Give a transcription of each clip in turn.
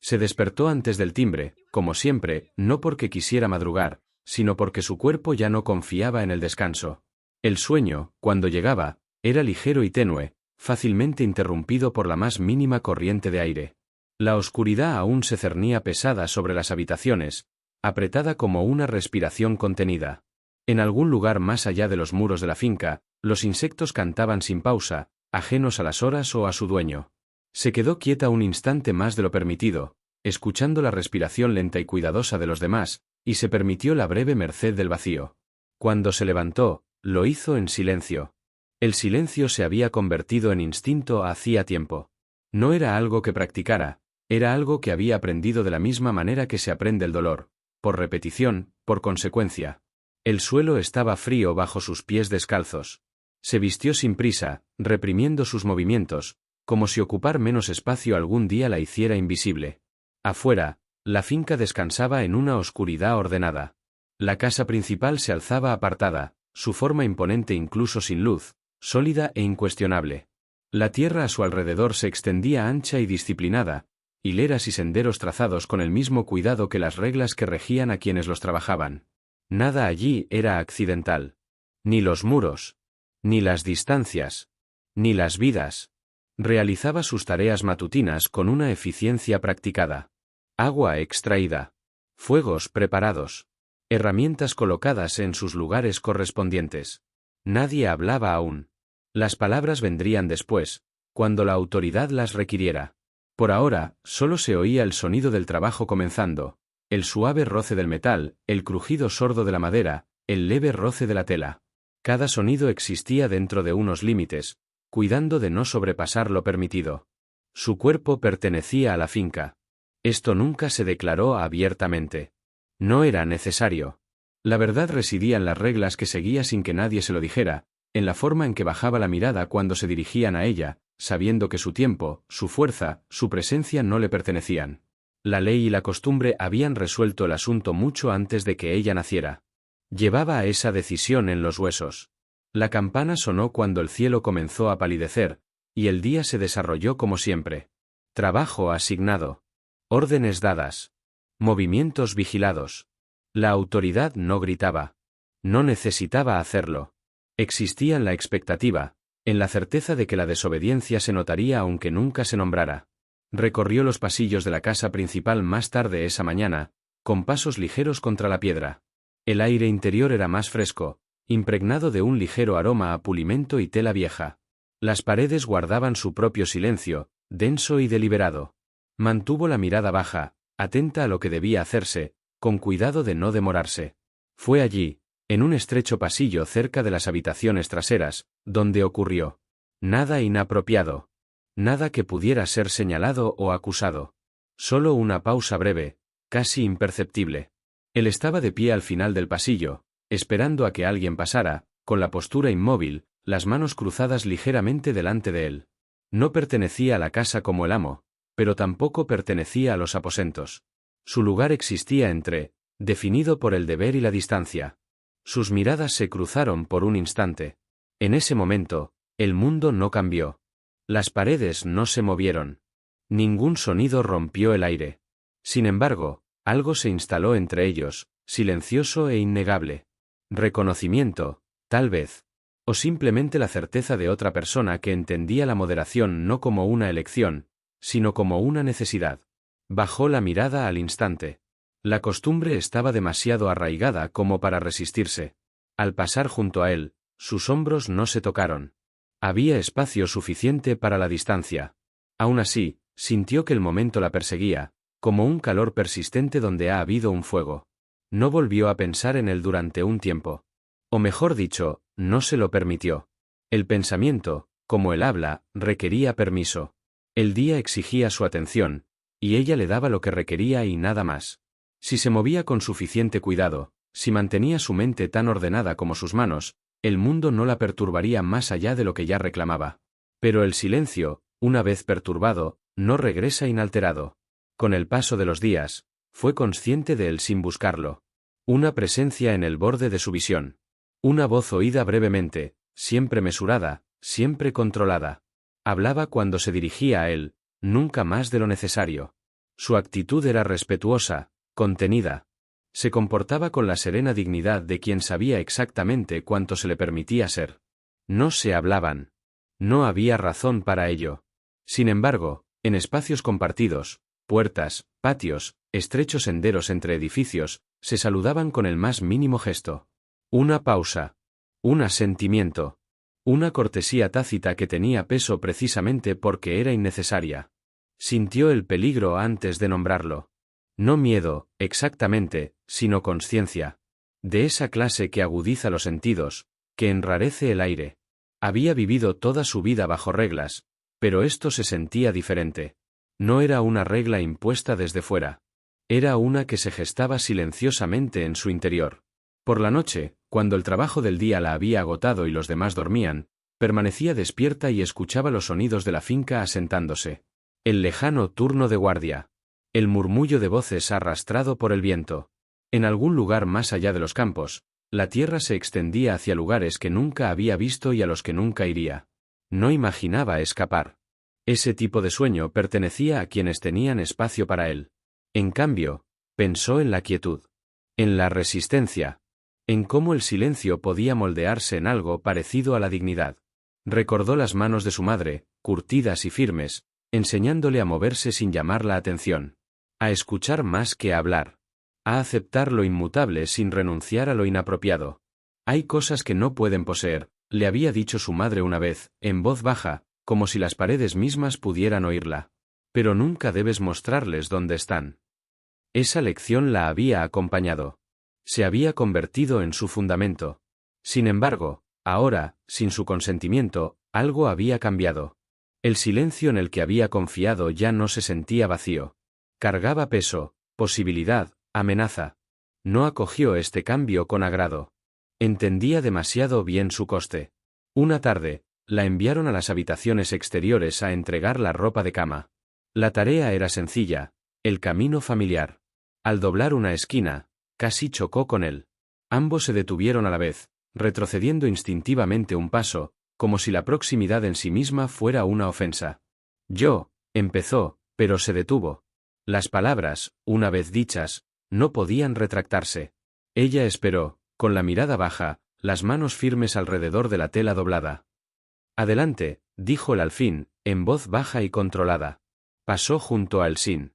Se despertó antes del timbre, como siempre, no porque quisiera madrugar, sino porque su cuerpo ya no confiaba en el descanso. El sueño, cuando llegaba, era ligero y tenue, fácilmente interrumpido por la más mínima corriente de aire. La oscuridad aún se cernía pesada sobre las habitaciones, apretada como una respiración contenida. En algún lugar más allá de los muros de la finca, los insectos cantaban sin pausa, ajenos a las horas o a su dueño. Se quedó quieta un instante más de lo permitido, escuchando la respiración lenta y cuidadosa de los demás, y se permitió la breve merced del vacío. Cuando se levantó, lo hizo en silencio. El silencio se había convertido en instinto hacía tiempo. No era algo que practicara, era algo que había aprendido de la misma manera que se aprende el dolor, por repetición, por consecuencia. El suelo estaba frío bajo sus pies descalzos. Se vistió sin prisa, reprimiendo sus movimientos, como si ocupar menos espacio algún día la hiciera invisible. Afuera, la finca descansaba en una oscuridad ordenada. La casa principal se alzaba apartada, su forma imponente incluso sin luz, sólida e incuestionable. La tierra a su alrededor se extendía ancha y disciplinada, hileras y senderos trazados con el mismo cuidado que las reglas que regían a quienes los trabajaban. Nada allí era accidental. Ni los muros, ni las distancias, ni las vidas. Realizaba sus tareas matutinas con una eficiencia practicada. Agua extraída. Fuegos preparados. Herramientas colocadas en sus lugares correspondientes. Nadie hablaba aún. Las palabras vendrían después, cuando la autoridad las requiriera. Por ahora, solo se oía el sonido del trabajo comenzando, el suave roce del metal, el crujido sordo de la madera, el leve roce de la tela. Cada sonido existía dentro de unos límites, cuidando de no sobrepasar lo permitido. Su cuerpo pertenecía a la finca. Esto nunca se declaró abiertamente. No era necesario. La verdad residía en las reglas que seguía sin que nadie se lo dijera, en la forma en que bajaba la mirada cuando se dirigían a ella, sabiendo que su tiempo, su fuerza, su presencia no le pertenecían. La ley y la costumbre habían resuelto el asunto mucho antes de que ella naciera. Llevaba esa decisión en los huesos. La campana sonó cuando el cielo comenzó a palidecer, y el día se desarrolló como siempre. Trabajo asignado. Órdenes dadas. Movimientos vigilados. La autoridad no gritaba. No necesitaba hacerlo. Existía en la expectativa, en la certeza de que la desobediencia se notaría aunque nunca se nombrara. Recorrió los pasillos de la casa principal más tarde esa mañana, con pasos ligeros contra la piedra. El aire interior era más fresco, impregnado de un ligero aroma a pulimento y tela vieja. Las paredes guardaban su propio silencio, denso y deliberado. Mantuvo la mirada baja, atenta a lo que debía hacerse, con cuidado de no demorarse. Fue allí, en un estrecho pasillo cerca de las habitaciones traseras, donde ocurrió. Nada inapropiado. Nada que pudiera ser señalado o acusado. Solo una pausa breve, casi imperceptible. Él estaba de pie al final del pasillo, esperando a que alguien pasara, con la postura inmóvil, las manos cruzadas ligeramente delante de él. No pertenecía a la casa como el amo, pero tampoco pertenecía a los aposentos. Su lugar existía definido por el deber y la distancia. Sus miradas se cruzaron por un instante. En ese momento, el mundo no cambió. Las paredes no se movieron. Ningún sonido rompió el aire. Sin embargo, algo se instaló entre ellos, silencioso e innegable. Reconocimiento, tal vez. O simplemente la certeza de otra persona que entendía la moderación no como una elección, sino como una necesidad. Bajó la mirada al instante. La costumbre estaba demasiado arraigada como para resistirse. Al pasar junto a él, sus hombros no se tocaron. Había espacio suficiente para la distancia. Aún así, sintió que el momento la perseguía, como un calor persistente donde ha habido un fuego. No volvió a pensar en él durante un tiempo. O mejor dicho, no se lo permitió. El pensamiento, como el habla, requería permiso. El día exigía su atención, y ella le daba lo que requería y nada más. Si se movía con suficiente cuidado, si mantenía su mente tan ordenada como sus manos, el mundo no la perturbaría más allá de lo que ya reclamaba. Pero el silencio, una vez perturbado, no regresa inalterado. Con el paso de los días, fue consciente de él sin buscarlo. Una presencia en el borde de su visión. Una voz oída brevemente, siempre mesurada, siempre controlada. Hablaba cuando se dirigía a él, nunca más de lo necesario. Su actitud era respetuosa, contenida. Se comportaba con la serena dignidad de quien sabía exactamente cuánto se le permitía ser. No se hablaban. No había razón para ello. Sin embargo, en espacios compartidos, puertas, patios, estrechos senderos entre edificios, se saludaban con el más mínimo gesto. Una pausa. Un asentimiento. Una cortesía tácita que tenía peso precisamente porque era innecesaria. Sintió el peligro antes de nombrarlo. No miedo, exactamente, sino conciencia. De esa clase que agudiza los sentidos, que enrarece el aire. Había vivido toda su vida bajo reglas, pero esto se sentía diferente. No era una regla impuesta desde fuera. Era una que se gestaba silenciosamente en su interior. Por la noche, cuando el trabajo del día la había agotado y los demás dormían, permanecía despierta y escuchaba los sonidos de la finca asentándose. El lejano turno de guardia. El murmullo de voces arrastrado por el viento. En algún lugar más allá de los campos, la tierra se extendía hacia lugares que nunca había visto y a los que nunca iría. No imaginaba escapar. Ese tipo de sueño pertenecía a quienes tenían espacio para él. En cambio, pensó en la quietud. En la resistencia. En cómo el silencio podía moldearse en algo parecido a la dignidad. Recordó las manos de su madre, curtidas y firmes, enseñándole a moverse sin llamar la atención. A escuchar más que a hablar. A aceptar lo inmutable sin renunciar a lo inapropiado. Hay cosas que no pueden poseer, le había dicho su madre una vez, en voz baja, como si las paredes mismas pudieran oírla. Pero nunca debes mostrarles dónde están. Esa lección la había acompañado. Se había convertido en su fundamento. Sin embargo, ahora, sin su consentimiento, algo había cambiado. El silencio en el que había confiado ya no se sentía vacío. Cargaba peso, posibilidad, amenaza. No acogió este cambio con agrado. Entendía demasiado bien su coste. Una tarde, la enviaron a las habitaciones exteriores a entregar la ropa de cama. La tarea era sencilla, el camino familiar. Al doblar una esquina, casi chocó con él. Ambos se detuvieron a la vez, retrocediendo instintivamente un paso, como si la proximidad en sí misma fuera una ofensa. Empezó, pero se detuvo. Las palabras, una vez dichas, no podían retractarse. Ella esperó, con la mirada baja, las manos firmes alrededor de la tela doblada. Adelante, dijo él al fin, en voz baja y controlada. Pasó junto a él sin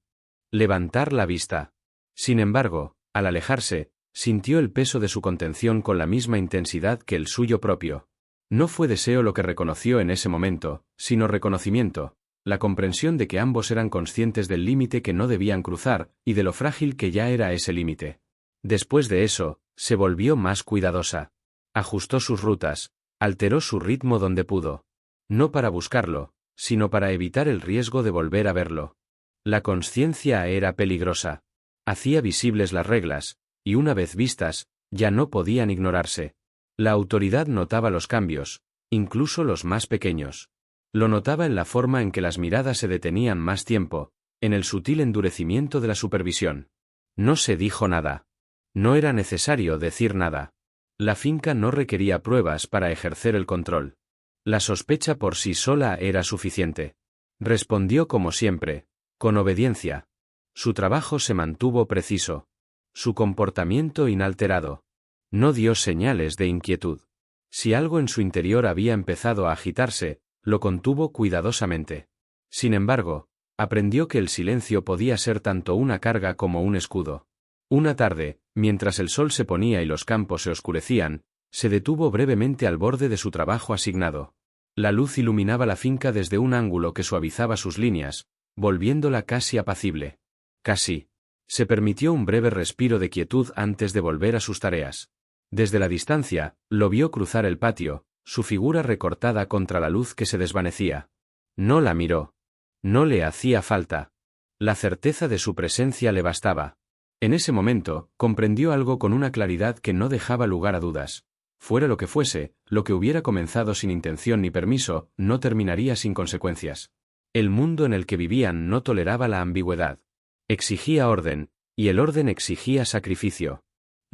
levantar la vista. Sin embargo, al alejarse, sintió el peso de su contención con la misma intensidad que el suyo propio. No fue deseo lo que reconoció en ese momento, sino reconocimiento, la comprensión de que ambos eran conscientes del límite que no debían cruzar, y de lo frágil que ya era ese límite. Después de eso, se volvió más cuidadosa. Ajustó sus rutas, alteró su ritmo donde pudo. No para buscarlo, sino para evitar el riesgo de volver a verlo. La consciencia era peligrosa. Hacía visibles las reglas, y una vez vistas, ya no podían ignorarse. La autoridad notaba los cambios, incluso los más pequeños. Lo notaba en la forma en que las miradas se detenían más tiempo, en el sutil endurecimiento de la supervisión. No se dijo nada. No era necesario decir nada. La finca no requería pruebas para ejercer el control. La sospecha por sí sola era suficiente. Respondió como siempre, con obediencia. Su trabajo se mantuvo preciso. Su comportamiento inalterado. No dio señales de inquietud. Si algo en su interior había empezado a agitarse, lo contuvo cuidadosamente. Sin embargo, aprendió que el silencio podía ser tanto una carga como un escudo. Una tarde, mientras el sol se ponía y los campos se oscurecían, se detuvo brevemente al borde de su trabajo asignado. La luz iluminaba la finca desde un ángulo que suavizaba sus líneas, volviéndola casi apacible. Casi. Se permitió un breve respiro de quietud antes de volver a sus tareas. Desde la distancia, lo vio cruzar el patio, su figura recortada contra la luz que se desvanecía. No la miró. No le hacía falta. La certeza de su presencia le bastaba. En ese momento, comprendió algo con una claridad que no dejaba lugar a dudas. Fuera lo que fuese, lo que hubiera comenzado sin intención ni permiso, no terminaría sin consecuencias. El mundo en el que vivían no toleraba la ambigüedad. Exigía orden, y el orden exigía sacrificio.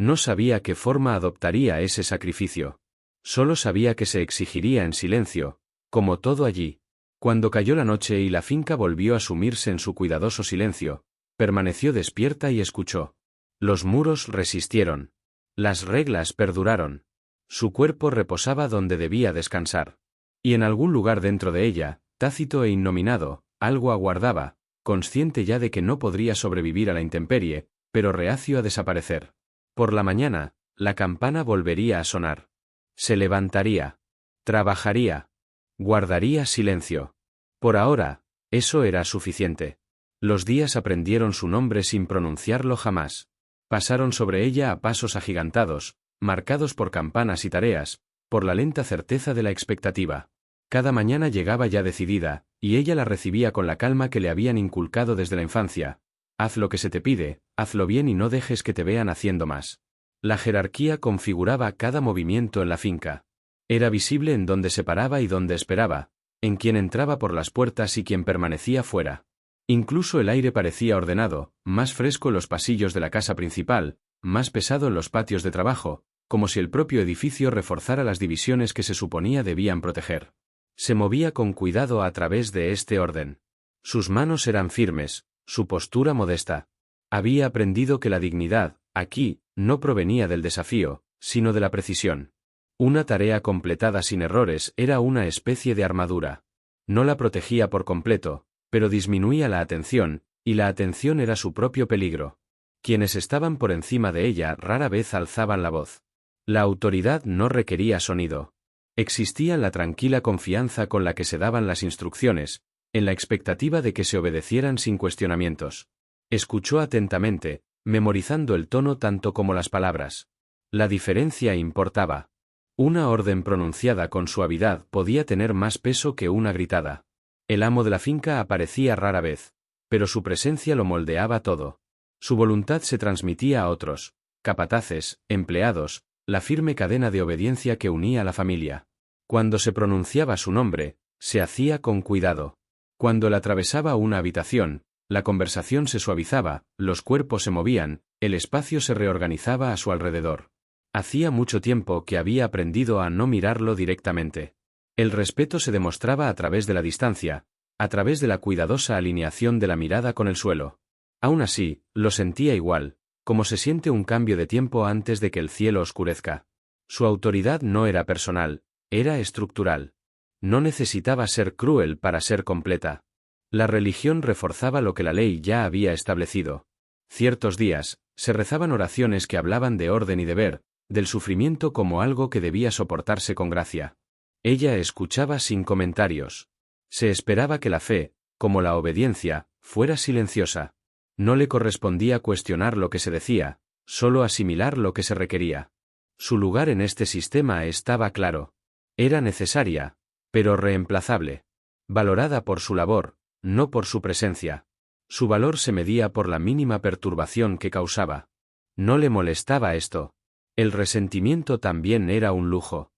No sabía qué forma adoptaría ese sacrificio. Solo sabía que se exigiría en silencio, como todo allí. Cuando cayó la noche y la finca volvió a sumirse en su cuidadoso silencio, permaneció despierta y escuchó. Los muros resistieron. Las reglas perduraron. Su cuerpo reposaba donde debía descansar. Y en algún lugar dentro de ella, tácito e innominado, algo aguardaba, consciente ya de que no podría sobrevivir a la intemperie, pero reacio a desaparecer. Por la mañana, la campana volvería a sonar. Se levantaría. Trabajaría. Guardaría silencio. Por ahora, eso era suficiente. Los días aprendieron su nombre sin pronunciarlo jamás. Pasaron sobre ella a pasos agigantados, marcados por campanas y tareas, por la lenta certeza de la expectativa. Cada mañana llegaba ya decidida, y ella la recibía con la calma que le habían inculcado desde la infancia. Haz lo que se te pide, hazlo bien y no dejes que te vean haciendo más. La jerarquía configuraba cada movimiento en la finca. Era visible en dónde se paraba y dónde esperaba, en quién entraba por las puertas y quién permanecía fuera. Incluso el aire parecía ordenado, más fresco en los pasillos de la casa principal, más pesado en los patios de trabajo, como si el propio edificio reforzara las divisiones que se suponía debían proteger. Se movía con cuidado a través de este orden. Sus manos eran firmes, su postura modesta. Había aprendido que la dignidad, aquí, no provenía del desafío, sino de la precisión. Una tarea completada sin errores era una especie de armadura. No la protegía por completo, pero disminuía la atención, y la atención era su propio peligro. Quienes estaban por encima de ella rara vez alzaban la voz. La autoridad no requería sonido. Existía la tranquila confianza con la que se daban las instrucciones, en la expectativa de que se obedecieran sin cuestionamientos. Escuchó atentamente, memorizando el tono tanto como las palabras. La diferencia importaba. Una orden pronunciada con suavidad podía tener más peso que una gritada. El amo de la finca aparecía rara vez, pero su presencia lo moldeaba todo. Su voluntad se transmitía a otros, capataces, empleados, la firme cadena de obediencia que unía a la familia. Cuando se pronunciaba su nombre, se hacía con cuidado. Cuando él atravesaba una habitación, la conversación se suavizaba, los cuerpos se movían, el espacio se reorganizaba a su alrededor. Hacía mucho tiempo que había aprendido a no mirarlo directamente. El respeto se demostraba a través de la distancia, a través de la cuidadosa alineación de la mirada con el suelo. Aún así, lo sentía igual, como se siente un cambio de tiempo antes de que el cielo oscurezca. Su autoridad no era personal, era estructural. No necesitaba ser cruel para ser completa. La religión reforzaba lo que la ley ya había establecido. Ciertos días, se rezaban oraciones que hablaban de orden y deber, del sufrimiento como algo que debía soportarse con gracia. Ella escuchaba sin comentarios. Se esperaba que la fe, como la obediencia, fuera silenciosa. No le correspondía cuestionar lo que se decía, solo asimilar lo que se requería. Su lugar en este sistema estaba claro. Era necesaria, pero reemplazable. Valorada por su labor, no por su presencia. Su valor se medía por la mínima perturbación que causaba. No le molestaba esto. El resentimiento también era un lujo.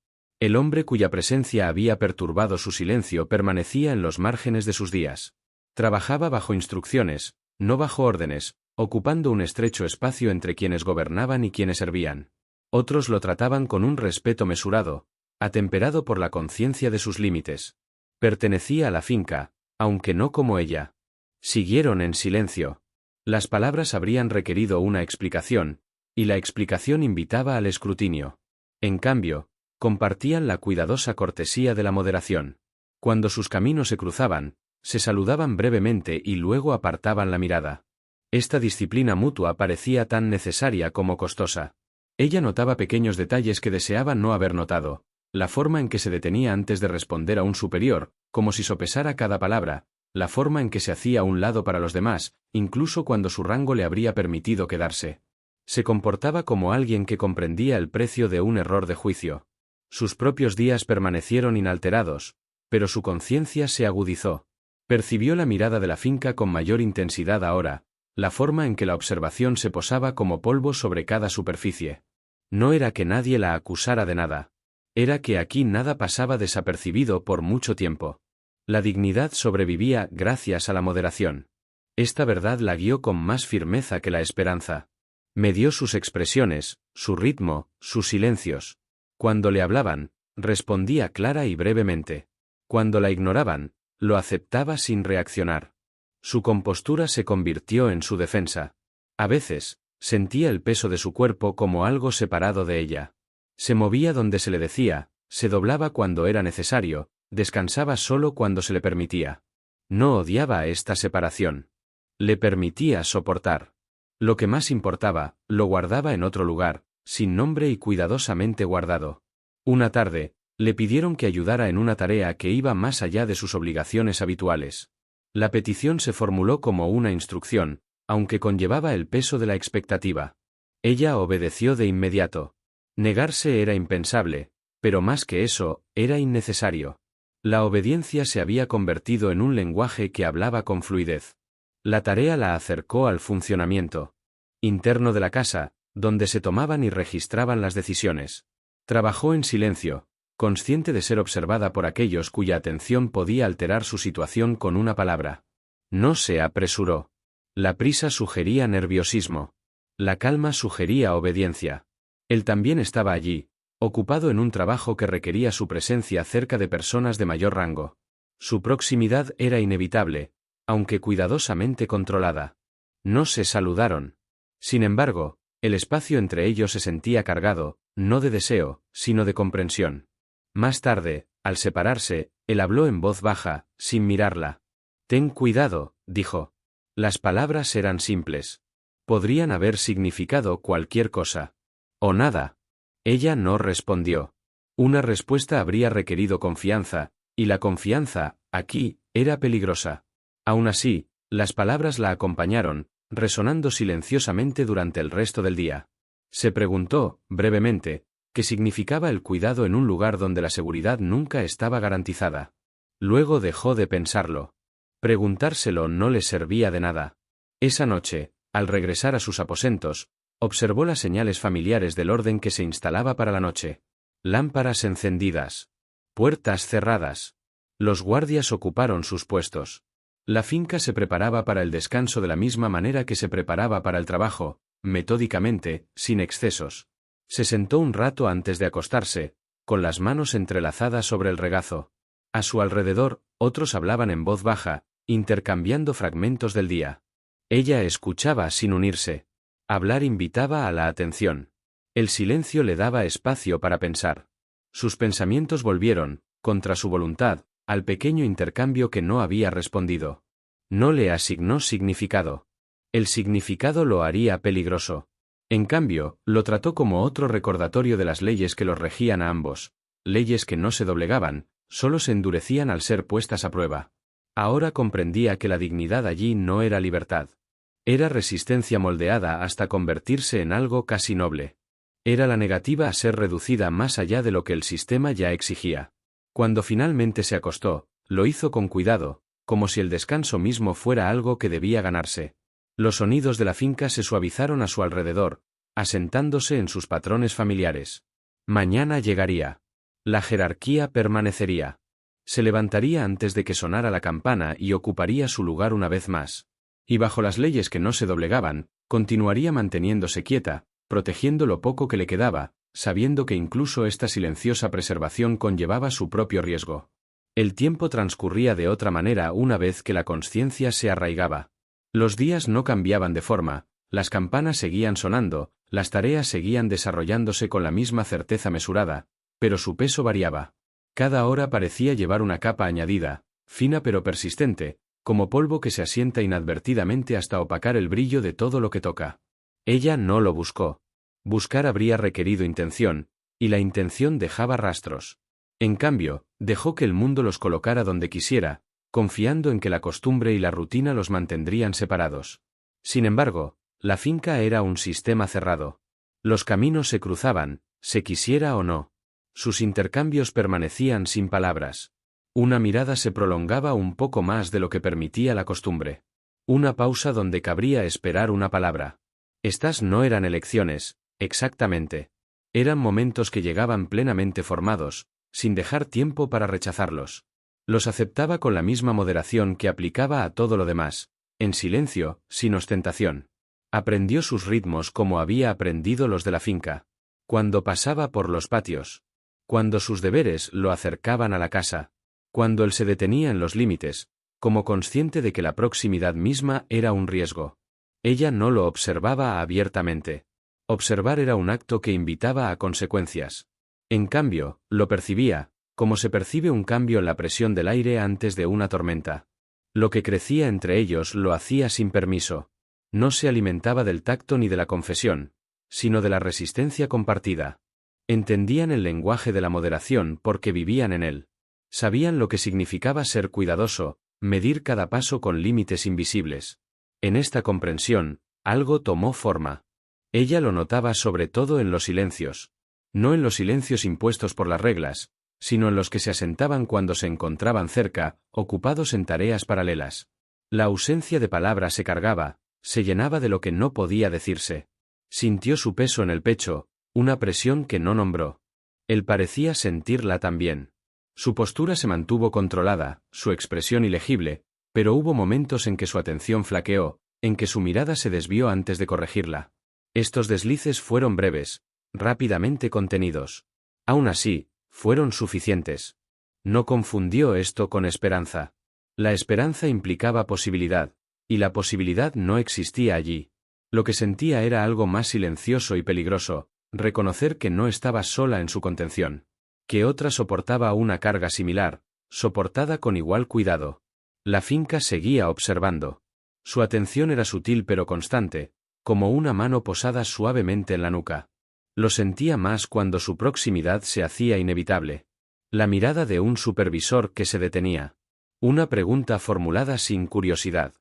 El hombre cuya presencia había perturbado su silencio permanecía en los márgenes de sus días. Trabajaba bajo instrucciones, no bajo órdenes, ocupando un estrecho espacio entre quienes gobernaban y quienes servían. Otros lo trataban con un respeto mesurado, atemperado por la conciencia de sus límites. Pertenecía a la finca, aunque no como ella. Siguieron en silencio. Las palabras habrían requerido una explicación, y la explicación invitaba al escrutinio. En cambio, compartían la cuidadosa cortesía de la moderación. Cuando sus caminos se cruzaban, se saludaban brevemente y luego apartaban la mirada. Esta disciplina mutua parecía tan necesaria como costosa. Ella notaba pequeños detalles que deseaba no haber notado, la forma en que se detenía antes de responder a un superior, como si sopesara cada palabra, la forma en que se hacía a un lado para los demás, incluso cuando su rango le habría permitido quedarse. Se comportaba como alguien que comprendía el precio de un error de juicio. Sus propios días permanecieron inalterados, pero su conciencia se agudizó. Percibió la mirada de la finca con mayor intensidad ahora, la forma en que la observación se posaba como polvo sobre cada superficie. No era que nadie la acusara de nada. Era que aquí nada pasaba desapercibido por mucho tiempo. La dignidad sobrevivía gracias a la moderación. Esta verdad la guió con más firmeza que la esperanza. Medió sus expresiones, su ritmo, sus silencios. Cuando le hablaban, respondía clara y brevemente. Cuando la ignoraban, lo aceptaba sin reaccionar. Su compostura se convirtió en su defensa. A veces, sentía el peso de su cuerpo como algo separado de ella. Se movía donde se le decía, se doblaba cuando era necesario, descansaba solo cuando se le permitía. No odiaba esta separación. Le permitía soportar. Lo que más importaba, lo guardaba en otro lugar, sin nombre y cuidadosamente guardado. Una tarde, le pidieron que ayudara en una tarea que iba más allá de sus obligaciones habituales. La petición se formuló como una instrucción, aunque conllevaba el peso de la expectativa. Ella obedeció de inmediato. Negarse era impensable, pero más que eso, era innecesario. La obediencia se había convertido en un lenguaje que hablaba con fluidez. La tarea la acercó al funcionamiento interno de la casa, donde se tomaban y registraban las decisiones. Trabajó en silencio, consciente de ser observada por aquellos cuya atención podía alterar su situación con una palabra. No se apresuró. La prisa sugería nerviosismo. La calma sugería obediencia. Él también estaba allí, ocupado en un trabajo que requería su presencia cerca de personas de mayor rango. Su proximidad era inevitable, aunque cuidadosamente controlada. No se saludaron. Sin embargo, el espacio entre ellos se sentía cargado, no de deseo, sino de comprensión. Más tarde, al separarse, él habló en voz baja, sin mirarla. «Ten cuidado», dijo. Las palabras eran simples. Podrían haber significado cualquier cosa. O nada. Ella no respondió. Una respuesta habría requerido confianza, y la confianza, aquí, era peligrosa. Aún así, las palabras la acompañaron, resonando silenciosamente durante el resto del día. Se preguntó, brevemente, qué significaba el cuidado en un lugar donde la seguridad nunca estaba garantizada. Luego dejó de pensarlo. Preguntárselo no le servía de nada. Esa noche, al regresar a sus aposentos, observó las señales familiares del orden que se instalaba para la noche. Lámparas encendidas. Puertas cerradas. Los guardias ocuparon sus puestos. La finca se preparaba para el descanso de la misma manera que se preparaba para el trabajo, metódicamente, sin excesos. Se sentó un rato antes de acostarse, con las manos entrelazadas sobre el regazo. A su alrededor, otros hablaban en voz baja, intercambiando fragmentos del día. Ella escuchaba sin unirse. Hablar invitaba a la atención. El silencio le daba espacio para pensar. Sus pensamientos volvieron, contra su voluntad, al pequeño intercambio que no había respondido. No le asignó significado. El significado lo haría peligroso. En cambio, lo trató como otro recordatorio de las leyes que los regían a ambos, leyes que no se doblegaban, solo se endurecían al ser puestas a prueba. Ahora comprendía que la dignidad allí no era libertad. Era resistencia moldeada hasta convertirse en algo casi noble. Era la negativa a ser reducida más allá de lo que el sistema ya exigía. Cuando finalmente se acostó, lo hizo con cuidado, como si el descanso mismo fuera algo que debía ganarse. Los sonidos de la finca se suavizaron a su alrededor, asentándose en sus patrones familiares. Mañana llegaría. La jerarquía permanecería. Se levantaría antes de que sonara la campana y ocuparía su lugar una vez más. Y bajo las leyes que no se doblegaban, continuaría manteniéndose quieta, protegiendo lo poco que le quedaba, sabiendo que incluso esta silenciosa preservación conllevaba su propio riesgo. El tiempo transcurría de otra manera una vez que la consciencia se arraigaba. Los días no cambiaban de forma, las campanas seguían sonando, las tareas seguían desarrollándose con la misma certeza mesurada, pero su peso variaba. Cada hora parecía llevar una capa añadida, fina pero persistente, como polvo que se asienta inadvertidamente hasta opacar el brillo de todo lo que toca. Ella no lo buscó. Buscar habría requerido intención, y la intención dejaba rastros. En cambio, dejó que el mundo los colocara donde quisiera, confiando en que la costumbre y la rutina los mantendrían separados. Sin embargo, la finca era un sistema cerrado. Los caminos se cruzaban, se quisiera o no. Sus intercambios permanecían sin palabras. Una mirada se prolongaba un poco más de lo que permitía la costumbre. Una pausa donde cabría esperar una palabra. Estas no eran elecciones, exactamente. Eran momentos que llegaban plenamente formados, sin dejar tiempo para rechazarlos. Los aceptaba con la misma moderación que aplicaba a todo lo demás, en silencio, sin ostentación. Aprendió sus ritmos como había aprendido los de la finca. Cuando pasaba por los patios. Cuando sus deberes lo acercaban a la casa. Cuando él se detenía en los límites, como consciente de que la proximidad misma era un riesgo. Ella no lo observaba abiertamente. Observar era un acto que invitaba a consecuencias. En cambio, lo percibía, como se percibe un cambio en la presión del aire antes de una tormenta. Lo que crecía entre ellos lo hacía sin permiso. No se alimentaba del tacto ni de la confesión, sino de la resistencia compartida. Entendían el lenguaje de la moderación porque vivían en él. Sabían lo que significaba ser cuidadoso, medir cada paso con límites invisibles. En esta comprensión, algo tomó forma. Ella lo notaba sobre todo en los silencios. No en los silencios impuestos por las reglas, sino en los que se asentaban cuando se encontraban cerca, ocupados en tareas paralelas. La ausencia de palabras se cargaba, se llenaba de lo que no podía decirse. Sintió su peso en el pecho, una presión que no nombró. Él parecía sentirla también. Su postura se mantuvo controlada, su expresión ilegible, pero hubo momentos en que su atención flaqueó, en que su mirada se desvió antes de corregirla. Estos deslices fueron breves, rápidamente contenidos. Aún así, fueron suficientes. No confundió esto con esperanza. La esperanza implicaba posibilidad, y la posibilidad no existía allí. Lo que sentía era algo más silencioso y peligroso, reconocer que no estaba sola en su contención. Que otra soportaba una carga similar, soportada con igual cuidado. La finca seguía observando. Su atención era sutil pero constante, como una mano posada suavemente en la nuca. Lo sentía más cuando su proximidad se hacía inevitable. La mirada de un supervisor que se detenía. Una pregunta formulada sin curiosidad.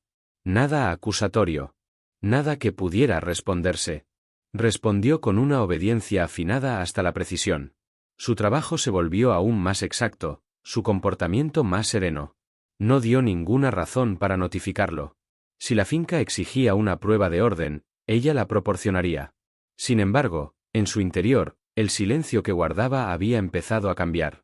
Nada acusatorio. Nada que pudiera responderse. Respondió con una obediencia afinada hasta la precisión. Su trabajo se volvió aún más exacto, su comportamiento más sereno. No dio ninguna razón para notificarlo. Si la finca exigía una prueba de orden, ella la proporcionaría. Sin embargo, en su interior, el silencio que guardaba había empezado a cambiar.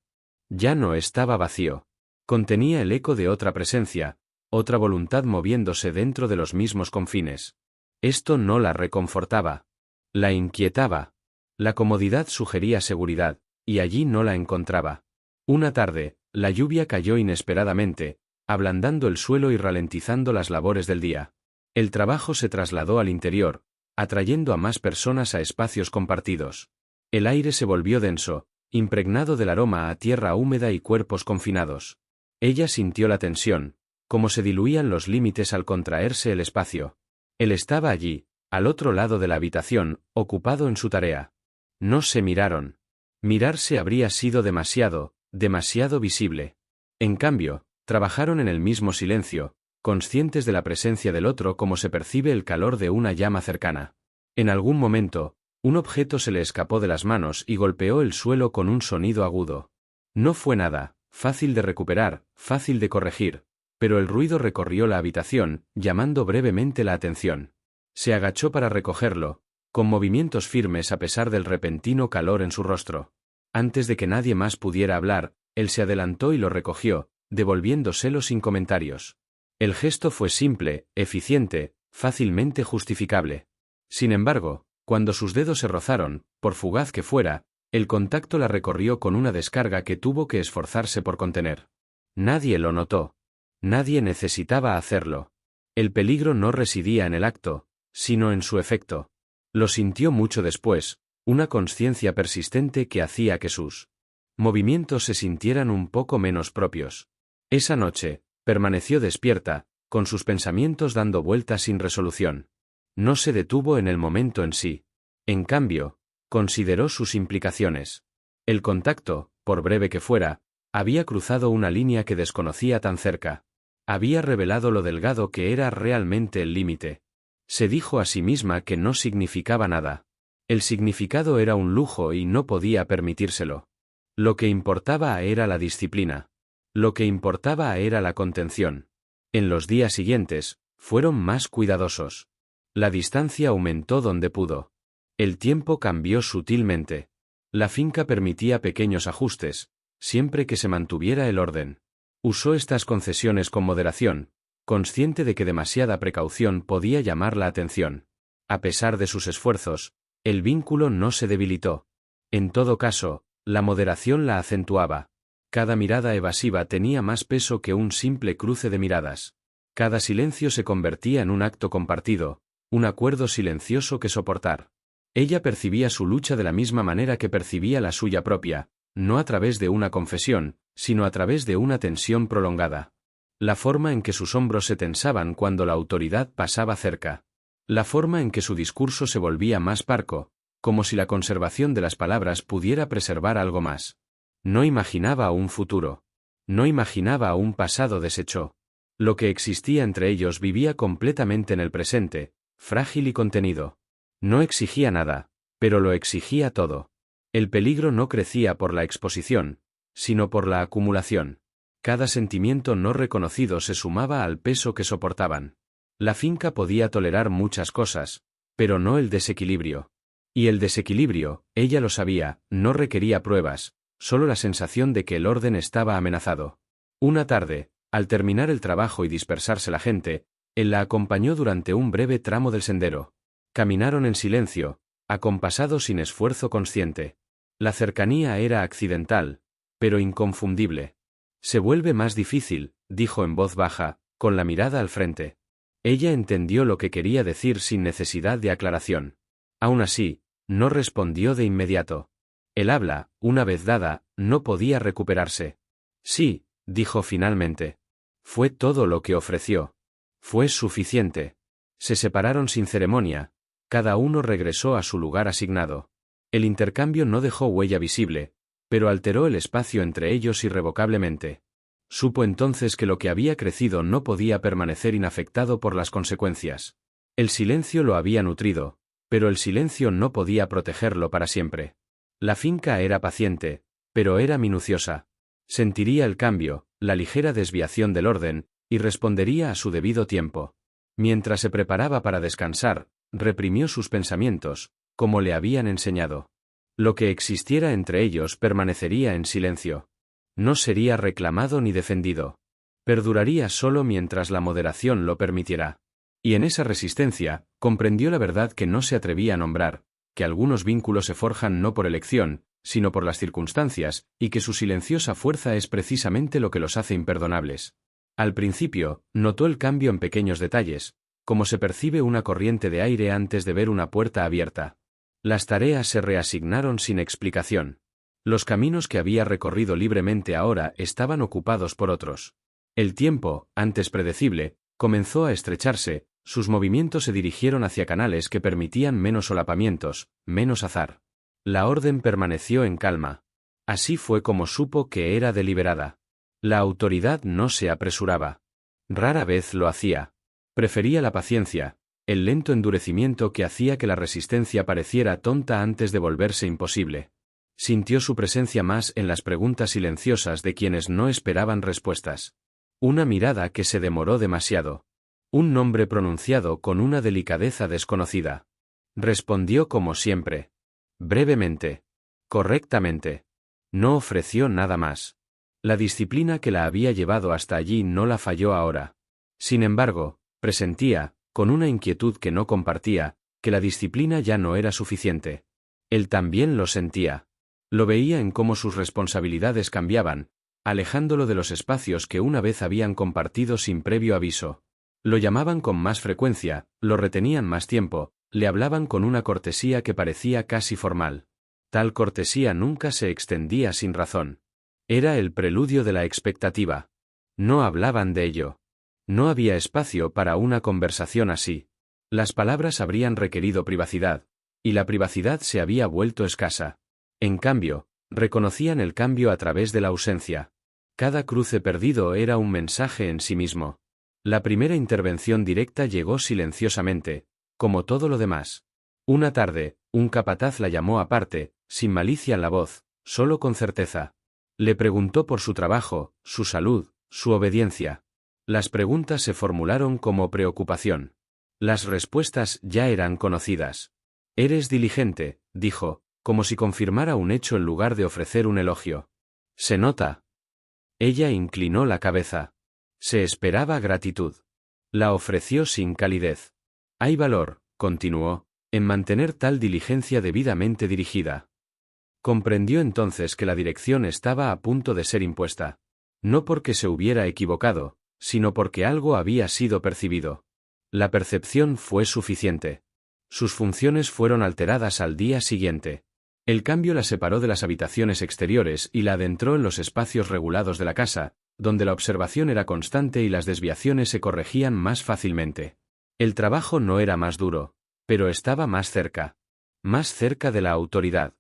Ya no estaba vacío. Contenía el eco de otra presencia, otra voluntad moviéndose dentro de los mismos confines. Esto no la reconfortaba. La inquietaba. La comodidad sugería seguridad, y allí no la encontraba. Una tarde, la lluvia cayó inesperadamente, ablandando el suelo y ralentizando las labores del día. El trabajo se trasladó al interior, atrayendo a más personas a espacios compartidos. El aire se volvió denso, impregnado del aroma a tierra húmeda y cuerpos confinados. Ella sintió la tensión, como se diluían los límites al contraerse el espacio. Él estaba allí, al otro lado de la habitación, ocupado en su tarea. No se miraron. Mirarse habría sido demasiado, demasiado visible. En cambio, trabajaron en el mismo silencio, conscientes de la presencia del otro como se percibe el calor de una llama cercana. En algún momento, un objeto se le escapó de las manos y golpeó el suelo con un sonido agudo. No fue nada, fácil de recuperar, fácil de corregir, pero el ruido recorrió la habitación, llamando brevemente la atención. Se agachó para recogerlo, con movimientos firmes a pesar del repentino calor en su rostro. Antes de que nadie más pudiera hablar, él se adelantó y lo recogió, devolviéndoselo sin comentarios. El gesto fue simple, eficiente, fácilmente justificable. Sin embargo, cuando sus dedos se rozaron, por fugaz que fuera, el contacto la recorrió con una descarga que tuvo que esforzarse por contener. Nadie lo notó. Nadie necesitaba hacerlo. El peligro no residía en el acto, sino en su efecto. Lo sintió mucho después, una consciencia persistente que hacía que sus movimientos se sintieran un poco menos propios. Esa noche, permaneció despierta, con sus pensamientos dando vueltas sin resolución. No se detuvo en el momento en sí. En cambio, consideró sus implicaciones. El contacto, por breve que fuera, había cruzado una línea que desconocía tan cerca. Había revelado lo delgado que era realmente el límite. Se dijo a sí misma que no significaba nada. El significado era un lujo y no podía permitírselo. Lo que importaba era la disciplina. Lo que importaba era la contención. En los días siguientes, fueron más cuidadosos. La distancia aumentó donde pudo. El tiempo cambió sutilmente. La finca permitía pequeños ajustes, siempre que se mantuviera el orden. Usó estas concesiones con moderación, consciente de que demasiada precaución podía llamar la atención. A pesar de sus esfuerzos, el vínculo no se debilitó. En todo caso, la moderación la acentuaba. Cada mirada evasiva tenía más peso que un simple cruce de miradas. Cada silencio se convertía en un acto compartido, un acuerdo silencioso que soportar. Ella percibía su lucha de la misma manera que percibía la suya propia, no a través de una confesión, sino a través de una tensión prolongada. La forma en que sus hombros se tensaban cuando la autoridad pasaba cerca. La forma en que su discurso se volvía más parco, como si la conservación de las palabras pudiera preservar algo más. No imaginaba un futuro. No imaginaba un pasado deshecho. Lo que existía entre ellos vivía completamente en el presente, frágil y contenido. No exigía nada, pero lo exigía todo. El peligro no crecía por la exposición, sino por la acumulación. Cada sentimiento no reconocido se sumaba al peso que soportaban. La finca podía tolerar muchas cosas, pero no el desequilibrio. Y el desequilibrio, ella lo sabía, no requería pruebas, solo la sensación de que el orden estaba amenazado. Una tarde, al terminar el trabajo y dispersarse la gente, él la acompañó durante un breve tramo del sendero. Caminaron en silencio, acompasados sin esfuerzo consciente. La cercanía era accidental, pero inconfundible. Se vuelve más difícil, dijo en voz baja, con la mirada al frente. Ella entendió lo que quería decir sin necesidad de aclaración. Aún así, no respondió de inmediato. El habla, una vez dada, no podía recuperarse. Sí, dijo finalmente. Fue todo lo que ofreció. Fue suficiente. Se separaron sin ceremonia. Cada uno regresó a su lugar asignado. El intercambio no dejó huella visible, pero alteró el espacio entre ellos irrevocablemente. Supo entonces que lo que había crecido no podía permanecer inafectado por las consecuencias. El silencio lo había nutrido, pero el silencio no podía protegerlo para siempre. La finca era paciente, pero era minuciosa. Sentiría el cambio, la ligera desviación del orden, y respondería a su debido tiempo. Mientras se preparaba para descansar, reprimió sus pensamientos, como le habían enseñado. Lo que existiera entre ellos permanecería en silencio. No sería reclamado ni defendido. Perduraría solo mientras la moderación lo permitiera. Y en esa resistencia, comprendió la verdad que no se atrevía a nombrar, que algunos vínculos se forjan no por elección, sino por las circunstancias, y que su silenciosa fuerza es precisamente lo que los hace imperdonables. Al principio, notó el cambio en pequeños detalles, como se percibe una corriente de aire antes de ver una puerta abierta. Las tareas se reasignaron sin explicación. Los caminos que había recorrido libremente ahora estaban ocupados por otros. El tiempo, antes predecible, comenzó a estrecharse, sus movimientos se dirigieron hacia canales que permitían menos solapamientos, menos azar. La orden permaneció en calma. Así fue como supo que era deliberada. La autoridad no se apresuraba. Rara vez lo hacía. Prefería la paciencia, el lento endurecimiento que hacía que la resistencia pareciera tonta antes de volverse imposible. Sintió su presencia más en las preguntas silenciosas de quienes no esperaban respuestas. Una mirada que se demoró demasiado. Un nombre pronunciado con una delicadeza desconocida. Respondió como siempre. Brevemente. Correctamente. No ofreció nada más. La disciplina que la había llevado hasta allí no la falló ahora. Sin embargo, presentía, con una inquietud que no compartía, que la disciplina ya no era suficiente. Él también lo sentía. Lo veía en cómo sus responsabilidades cambiaban, alejándolo de los espacios que una vez habían compartido sin previo aviso. Lo llamaban con más frecuencia, lo retenían más tiempo, le hablaban con una cortesía que parecía casi formal. Tal cortesía nunca se extendía sin razón. Era el preludio de la expectativa. No hablaban de ello. No había espacio para una conversación así. Las palabras habrían requerido privacidad, y la privacidad se había vuelto escasa. En cambio, reconocían el cambio a través de la ausencia. Cada cruce perdido era un mensaje en sí mismo. La primera intervención directa llegó silenciosamente, como todo lo demás. Una tarde, un capataz la llamó aparte, sin malicia en la voz, solo con certeza. Le preguntó por su trabajo, su salud, su obediencia. Las preguntas se formularon como preocupación. Las respuestas ya eran conocidas. «Eres diligente», dijo, como si confirmara un hecho en lugar de ofrecer un elogio. «Se nota». Ella inclinó la cabeza. Se esperaba gratitud. La ofreció sin calidez. «Hay valor», continuó, «en mantener tal diligencia debidamente dirigida». Comprendió entonces que la dirección estaba a punto de ser impuesta. No porque se hubiera equivocado, sino porque algo había sido percibido. La percepción fue suficiente. Sus funciones fueron alteradas al día siguiente. El cambio la separó de las habitaciones exteriores y la adentró en los espacios regulados de la casa, donde la observación era constante y las desviaciones se corregían más fácilmente. El trabajo no era más duro, pero estaba más cerca. Más cerca de la autoridad.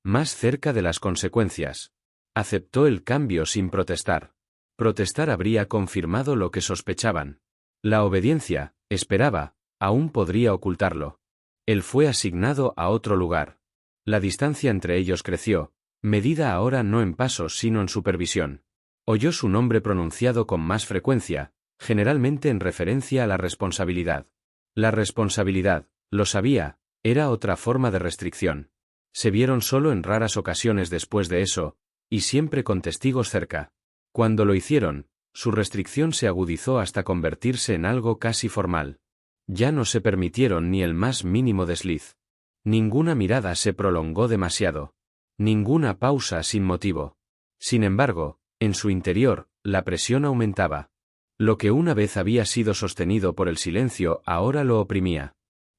Más cerca de las consecuencias. Aceptó el cambio sin protestar. Protestar habría confirmado lo que sospechaban. La obediencia, esperaba, aún podría ocultarlo. Él fue asignado a otro lugar. La distancia entre ellos creció, medida ahora no en pasos sino en supervisión. Oyó su nombre pronunciado con más frecuencia, generalmente en referencia a la responsabilidad. La responsabilidad, lo sabía, era otra forma de restricción. Se vieron solo en raras ocasiones después de eso, y siempre con testigos cerca. Cuando lo hicieron, su restricción se agudizó hasta convertirse en algo casi formal. Ya no se permitieron ni el más mínimo desliz. Ninguna mirada se prolongó demasiado. Ninguna pausa sin motivo. Sin embargo, en su interior, la presión aumentaba. Lo que una vez había sido sostenido por el silencio ahora lo oprimía.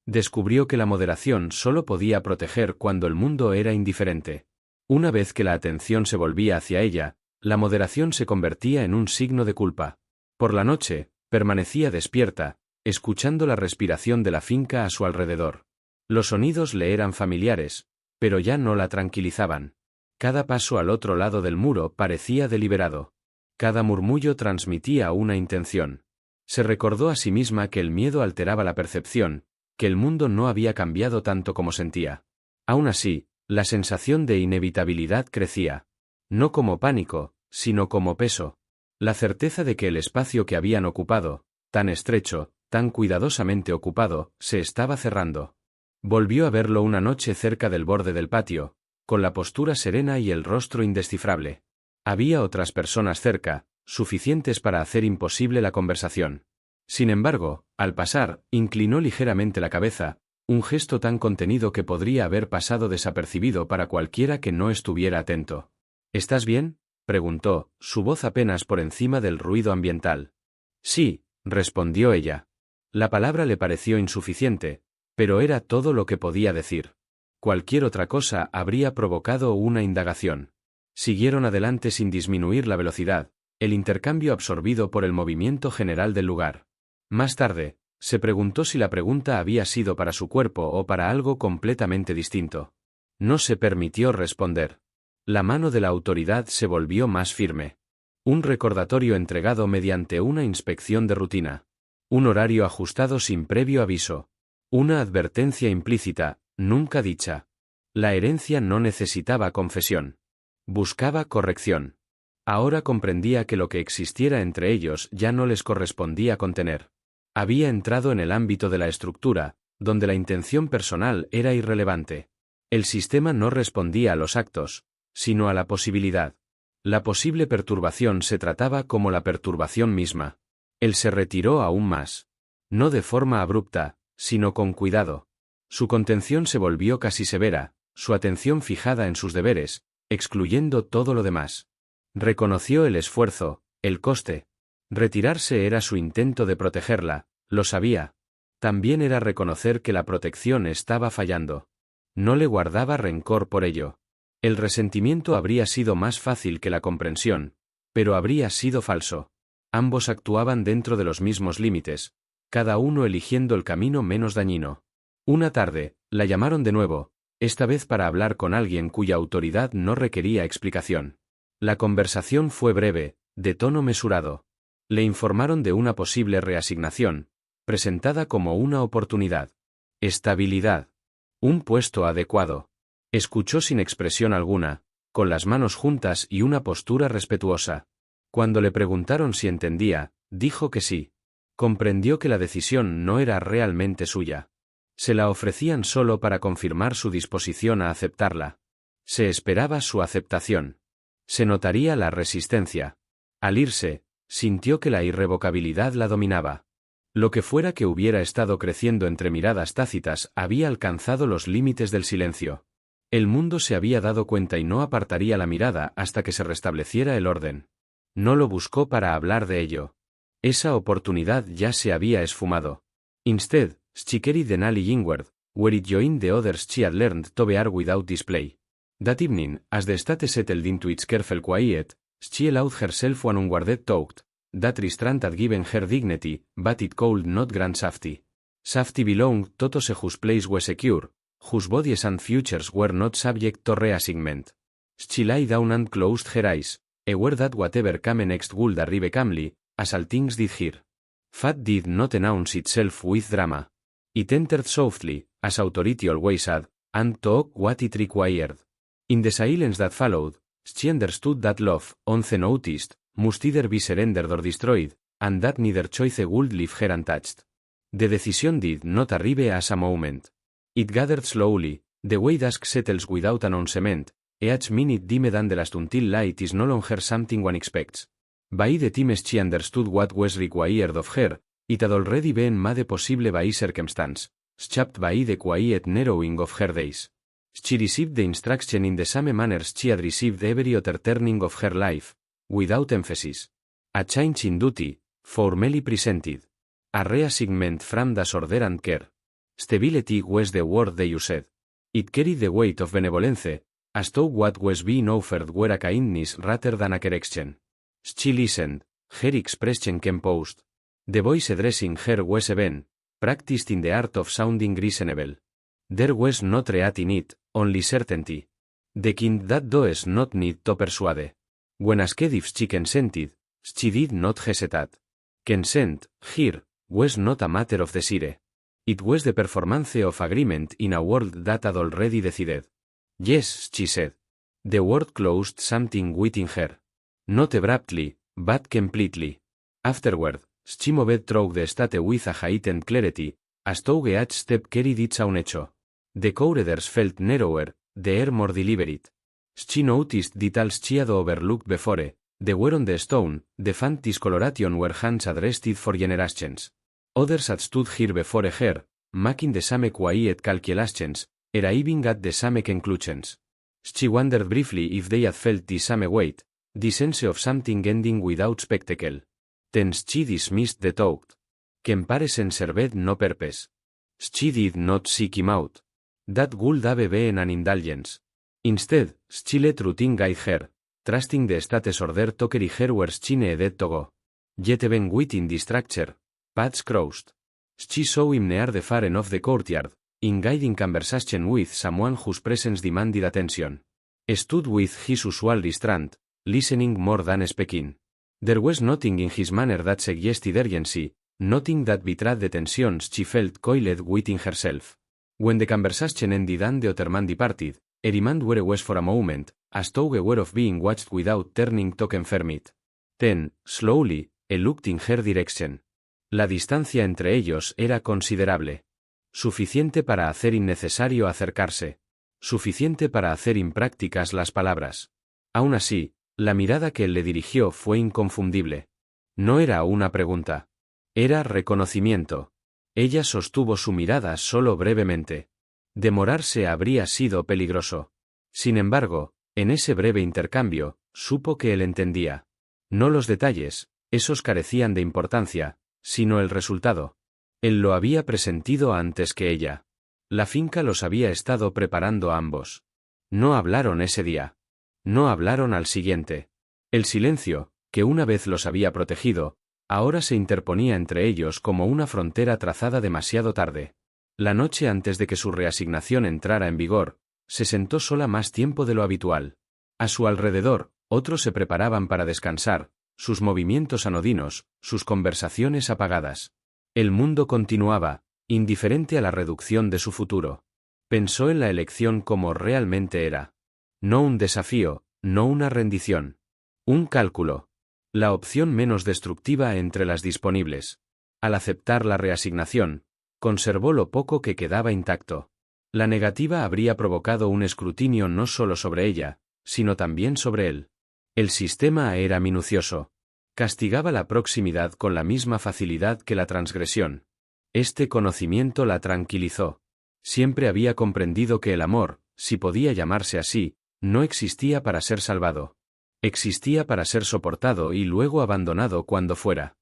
Descubrió que la moderación solo podía proteger cuando el mundo era indiferente. Una vez que la atención se volvía hacia ella, la moderación se convertía en un signo de culpa. Por la noche, permanecía despierta, escuchando la respiración de la finca a su alrededor. Los sonidos le eran familiares, pero ya no la tranquilizaban. Cada paso al otro lado del muro parecía deliberado. Cada murmullo transmitía una intención. Se recordó a sí misma que el miedo alteraba la percepción, que el mundo no había cambiado tanto como sentía. Aún así, la sensación de inevitabilidad crecía. No como pánico, sino como peso. La certeza de que el espacio que habían ocupado, tan estrecho, tan cuidadosamente ocupado, se estaba cerrando. Volvió a verlo una noche cerca del borde del patio, con la postura serena y el rostro indescifrable. Había otras personas cerca, suficientes para hacer imposible la conversación. Sin embargo, al pasar, inclinó ligeramente la cabeza, un gesto tan contenido que podría haber pasado desapercibido para cualquiera que no estuviera atento. ¿Estás bien?, preguntó, su voz apenas por encima del ruido ambiental. Sí, respondió ella. La palabra le pareció insuficiente, pero era todo lo que podía decir. Cualquier otra cosa habría provocado una indagación. Siguieron adelante sin disminuir la velocidad, el intercambio absorbido por el movimiento general del lugar. Más tarde, se preguntó si la pregunta había sido para su cuerpo o para algo completamente distinto. No se permitió responder. La mano de la autoridad se volvió más firme. Un recordatorio entregado mediante una inspección de rutina. Un horario ajustado sin previo aviso. Una advertencia implícita, nunca dicha. La herencia no necesitaba confesión. Buscaba corrección. Ahora comprendía que lo que existiera entre ellos ya no les correspondía contener. Había entrado en el ámbito de la estructura, donde la intención personal era irrelevante. El sistema no respondía a los actos, sino a la posibilidad. La posible perturbación se trataba como la perturbación misma. Él se retiró aún más. No de forma abrupta, sino con cuidado. Su contención se volvió casi severa, su atención fijada en sus deberes, excluyendo todo lo demás. Reconoció el esfuerzo, el coste. Retirarse era su intento de protegerla, lo sabía. También era reconocer que la protección estaba fallando. No le guardaba rencor por ello. El resentimiento habría sido más fácil que la comprensión, pero habría sido falso. Ambos actuaban dentro de los mismos límites, cada uno eligiendo el camino menos dañino. Una tarde, la llamaron de nuevo, esta vez para hablar con alguien cuya autoridad no requería explicación. La conversación fue breve, de tono mesurado. Le informaron de una posible reasignación, presentada como una oportunidad. Estabilidad. Un puesto adecuado. Escuchó sin expresión alguna, con las manos juntas y una postura respetuosa. Cuando le preguntaron si entendía, dijo que sí. Comprendió que la decisión no era realmente suya. Se la ofrecían solo para confirmar su disposición a aceptarla. Se esperaba su aceptación. Se notaría la resistencia. Al irse, sintió que la irrevocabilidad la dominaba. Lo que fuera que hubiera estado creciendo entre miradas tácitas había alcanzado los límites del silencio. El mundo se había dado cuenta y no apartaría la mirada hasta que se restableciera el orden. No lo buscó para hablar de ello. Esa oportunidad ya se había esfumado. Instead, she carried the Nally inward, where it joined the others she had learned to bear without display. That evening, as the state settled into its careful quiet, she allowed herself one unguarded thought, that restraint had given her dignity, but it could not grant safety. Safety belonged to those whose place was secure, whose bodies and futures were not subject to reassignment. She lay down and closed her eyes, aware that whatever came next would arrive calmly, as all things did here. Fate did not announce itself with drama. It entered softly, as authority always had, and took what it required. In the silence that followed, she understood that love, once noticed, must either be surrendered or destroyed, and that neither choice would leave her untouched. The decision did not arrive as a moment. It gathered slowly, the way dusk settles without announcement, each minute dimmed and the last until light is no longer something one expects. By the time she understood what was required of her, it had already been made possible by circumstance, shaped by the quiet narrowing of her days. She received the instruction in the same manner she had received every other turning of her life, without emphasis. A change in duty, formally presented. A reassignment from disorder and care. Stability was the word they used. It carried the weight of benevolence, as though what was being offered were a kindness rather than a correction. She listened, her expression composed. The voice addressing her was even, practiced in the art of sounding reasonable. There was no threat in it, only certainty. The kind that does not need to persuade. When asked if she consented, she did not hesitate. Consent, here, was not a matter of desire. It was the performance of agreement in a world that had already decided. Yes, she said. The word closed something within her. Not abruptly, but completely. Afterward, she moved through the state with a heightened clarity, as though each step carried its own echo. The corridors felt narrower, the air more deliberate. She noticed details she had overlooked before, the wear on the stone, the faint discoloration where hands had rested for generations. Others had stood here before her, making the same quiet calculations, arriving at the same conclusions. She wondered briefly if they had felt the same weight, the sense of something ending without spectacle. Then she dismissed the thought. Comparison served no purpose. She did not seek him out. That would have been an indulgence. Instead, she let routine guide her, trusting the state's order to carry her where she needed to go. Yet even within this structure, paths crossed. She saw him near the far end of the courtyard, engaged in conversation with someone whose presence demanded attention. Stood with his usual restraint, listening more than speaking. There was nothing in his manner that suggested urgency, nothing that betrayed the tensions she felt coiled within herself. When the conversation ended and the other man departed, her mind was for a moment, as though aware of being watched without turning to confirm it. Then, slowly, he looked in her direction. La distancia entre ellos era considerable. Suficiente para hacer innecesario acercarse. Suficiente para hacer imprácticas las palabras. Aún así, la mirada que él le dirigió fue inconfundible. No era una pregunta. Era reconocimiento. Ella sostuvo su mirada solo brevemente. Demorarse habría sido peligroso. Sin embargo, en ese breve intercambio, supo que él entendía. No los detalles, esos carecían de importancia, sino el resultado. Él lo había presentido antes que ella. La finca los había estado preparando a ambos. No hablaron ese día. No hablaron al siguiente. El silencio, que una vez los había protegido, ahora se interponía entre ellos como una frontera trazada demasiado tarde. La noche antes de que su reasignación entrara en vigor, se sentó sola más tiempo de lo habitual. A su alrededor, otros se preparaban para descansar, sus movimientos anodinos, sus conversaciones apagadas. El mundo continuaba, indiferente a la reducción de su futuro. Pensó en la elección como realmente era. No un desafío, no una rendición. Un cálculo. La opción menos destructiva entre las disponibles. Al aceptar la reasignación, conservó lo poco que quedaba intacto. La negativa habría provocado un escrutinio no solo sobre ella, sino también sobre él. El sistema era minucioso. Castigaba la proximidad con la misma facilidad que la transgresión. Este conocimiento la tranquilizó. Siempre había comprendido que el amor, si podía llamarse así, no existía para ser salvado. Existía para ser soportado y luego abandonado cuando fuera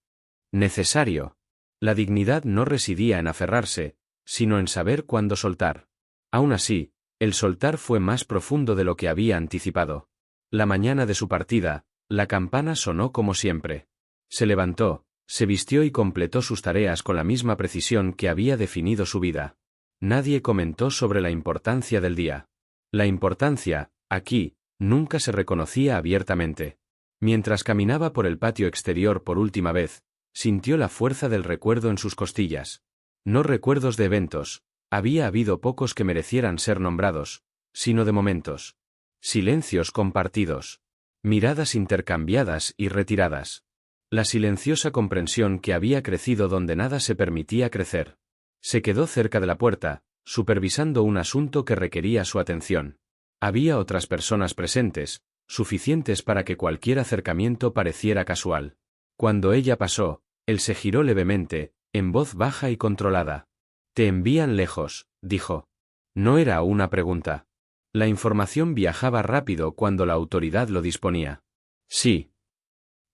necesario. La dignidad no residía en aferrarse, sino en saber cuándo soltar. Aún así, el soltar fue más profundo de lo que había anticipado. La mañana de su partida, la campana sonó como siempre. Se levantó, se vistió y completó sus tareas con la misma precisión que había definido su vida. Nadie comentó sobre la importancia del día. La importancia, aquí, nunca se reconocía abiertamente. Mientras caminaba por el patio exterior por última vez, sintió la fuerza del recuerdo en sus costillas. No recuerdos de eventos, había habido pocos que merecieran ser nombrados, sino de momentos. Silencios compartidos. Miradas intercambiadas y retiradas. La silenciosa comprensión que había crecido donde nada se permitía crecer. Se quedó cerca de la puerta, supervisando un asunto que requería su atención. Había otras personas presentes, suficientes para que cualquier acercamiento pareciera casual. Cuando ella pasó, él se giró levemente, en voz baja y controlada. «Te envían lejos», dijo. No era una pregunta. La información viajaba rápido cuando la autoridad lo disponía. «Sí».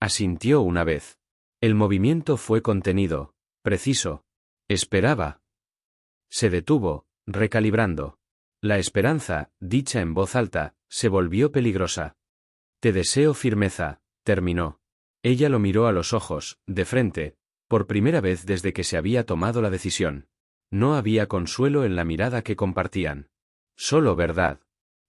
Asintió una vez. El movimiento fue contenido, preciso. Esperaba. Se detuvo, recalibrando. La esperanza, dicha en voz alta, se volvió peligrosa. «Te deseo firmeza», terminó. Ella lo miró a los ojos, de frente, por primera vez desde que se había tomado la decisión. No había consuelo en la mirada que compartían. Solo verdad.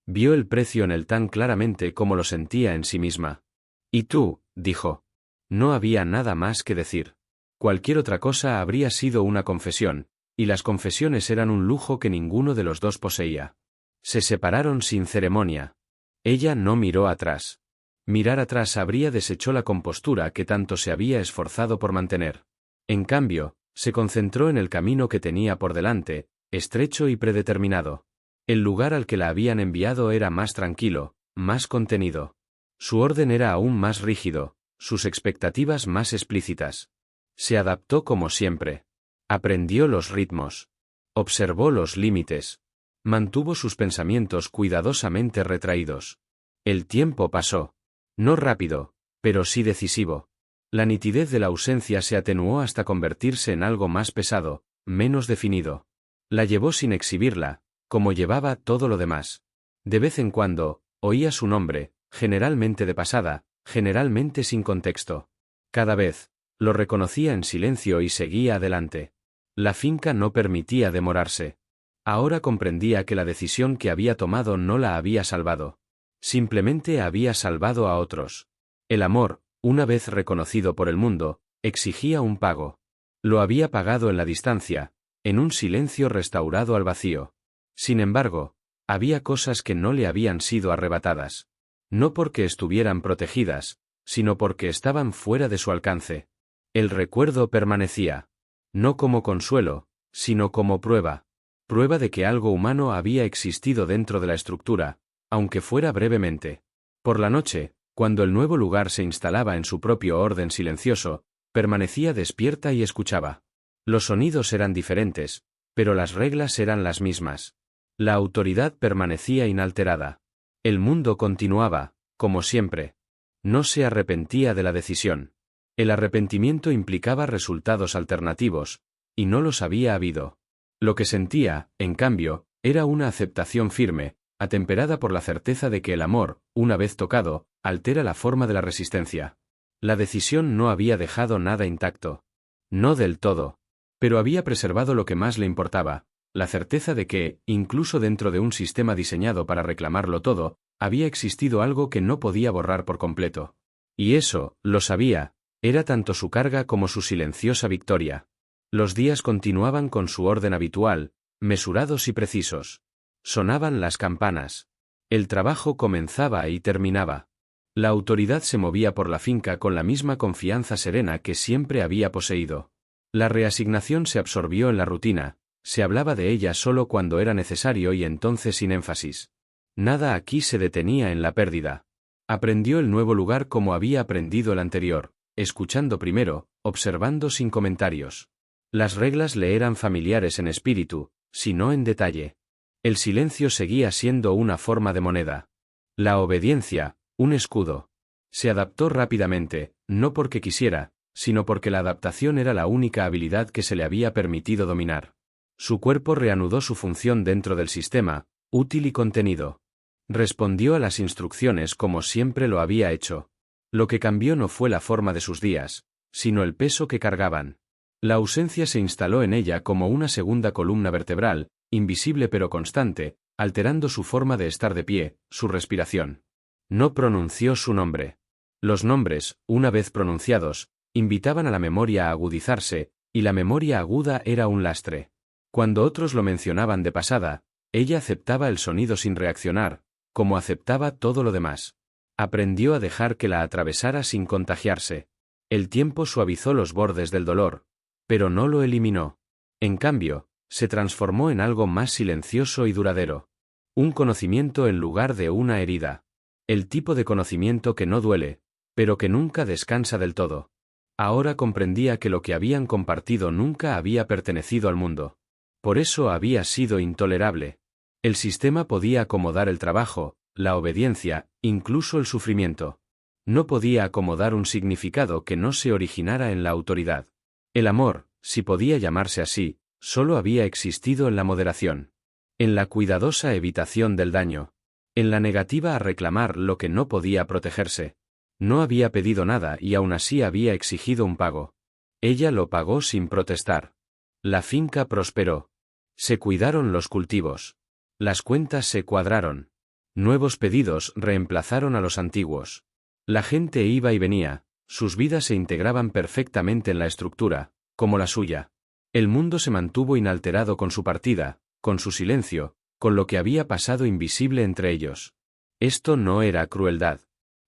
Vio el precio en él tan claramente como lo sentía en sí misma. «¿Y tú?», dijo. No había nada más que decir. Cualquier otra cosa habría sido una confesión, y las confesiones eran un lujo que ninguno de los dos poseía. Se separaron sin ceremonia. Ella no miró atrás. Mirar atrás habría deshecho la compostura que tanto se había esforzado por mantener. En cambio, se concentró en el camino que tenía por delante, estrecho y predeterminado. El lugar al que la habían enviado era más tranquilo, más contenido. Su orden era aún más rígido, sus expectativas más explícitas. Se adaptó como siempre. Aprendió los ritmos. Observó los límites. Mantuvo sus pensamientos cuidadosamente retraídos. El tiempo pasó. No rápido, pero sí decisivo. La nitidez de la ausencia se atenuó hasta convertirse en algo más pesado, menos definido. La llevó sin exhibirla, como llevaba todo lo demás. De vez en cuando, oía su nombre, generalmente de pasada, generalmente sin contexto. Cada vez, lo reconocía en silencio y seguía adelante. La finca no permitía demorarse. Ahora comprendía que la decisión que había tomado no la había salvado. Simplemente había salvado a otros. El amor, una vez reconocido por el mundo, exigía un pago. Lo había pagado en la distancia, en un silencio restaurado al vacío. Sin embargo, había cosas que no le habían sido arrebatadas. No porque estuvieran protegidas, sino porque estaban fuera de su alcance. El recuerdo permanecía. No como consuelo, sino como prueba. Prueba de que algo humano había existido dentro de la estructura, aunque fuera brevemente. Por la noche, cuando el nuevo lugar se instalaba en su propio orden silencioso, permanecía despierta y escuchaba. Los sonidos eran diferentes, pero las reglas eran las mismas. La autoridad permanecía inalterada. El mundo continuaba, como siempre. No se arrepentía de la decisión. El arrepentimiento implicaba resultados alternativos, y no los había habido. Lo que sentía, en cambio, era una aceptación firme, atemperada por la certeza de que el amor, una vez tocado, altera la forma de la resistencia. La decisión no había dejado nada intacto. No del todo. Pero había preservado lo que más le importaba, la certeza de que, incluso dentro de un sistema diseñado para reclamarlo todo, había existido algo que no podía borrar por completo. Y eso, lo sabía, era tanto su carga como su silenciosa victoria. Los días continuaban con su orden habitual, mesurados y precisos. Sonaban las campanas. El trabajo comenzaba y terminaba. La autoridad se movía por la finca con la misma confianza serena que siempre había poseído. La reasignación se absorbió en la rutina, se hablaba de ella solo cuando era necesario y entonces sin énfasis. Nada aquí se detenía en la pérdida. Aprendió el nuevo lugar como había aprendido el anterior, escuchando primero, observando sin comentarios. Las reglas le eran familiares en espíritu, si no en detalle. El silencio seguía siendo una forma de moneda. La obediencia, un escudo. Se adaptó rápidamente, no porque quisiera, sino porque la adaptación era la única habilidad que se le había permitido dominar. Su cuerpo reanudó su función dentro del sistema, útil y contenido. Respondió a las instrucciones como siempre lo había hecho. Lo que cambió no fue la forma de sus días, sino el peso que cargaban. La ausencia se instaló en ella como una segunda columna vertebral, invisible pero constante, alterando su forma de estar de pie, su respiración. No pronunció su nombre. Los nombres, una vez pronunciados, invitaban a la memoria a agudizarse, y la memoria aguda era un lastre. Cuando otros lo mencionaban de pasada, ella aceptaba el sonido sin reaccionar, como aceptaba todo lo demás. Aprendió a dejar que la atravesara sin contagiarse. El tiempo suavizó los bordes del dolor, pero no lo eliminó. En cambio, se transformó en algo más silencioso y duradero. Un conocimiento en lugar de una herida. El tipo de conocimiento que no duele, pero que nunca descansa del todo. Ahora comprendía que lo que habían compartido nunca había pertenecido al mundo. Por eso había sido intolerable. El sistema podía acomodar el trabajo, la obediencia, incluso el sufrimiento. No podía acomodar un significado que no se originara en la autoridad. El amor, si podía llamarse así, solo había existido en la moderación. En la cuidadosa evitación del daño. En la negativa a reclamar lo que no podía protegerse. No había pedido nada y aún así había exigido un pago. Ella lo pagó sin protestar. La finca prosperó. Se cuidaron los cultivos. Las cuentas se cuadraron. Nuevos pedidos reemplazaron a los antiguos. La gente iba y venía, sus vidas se integraban perfectamente en la estructura, como la suya. El mundo se mantuvo inalterado con su partida, con su silencio, con lo que había pasado invisible entre ellos. Esto no era crueldad.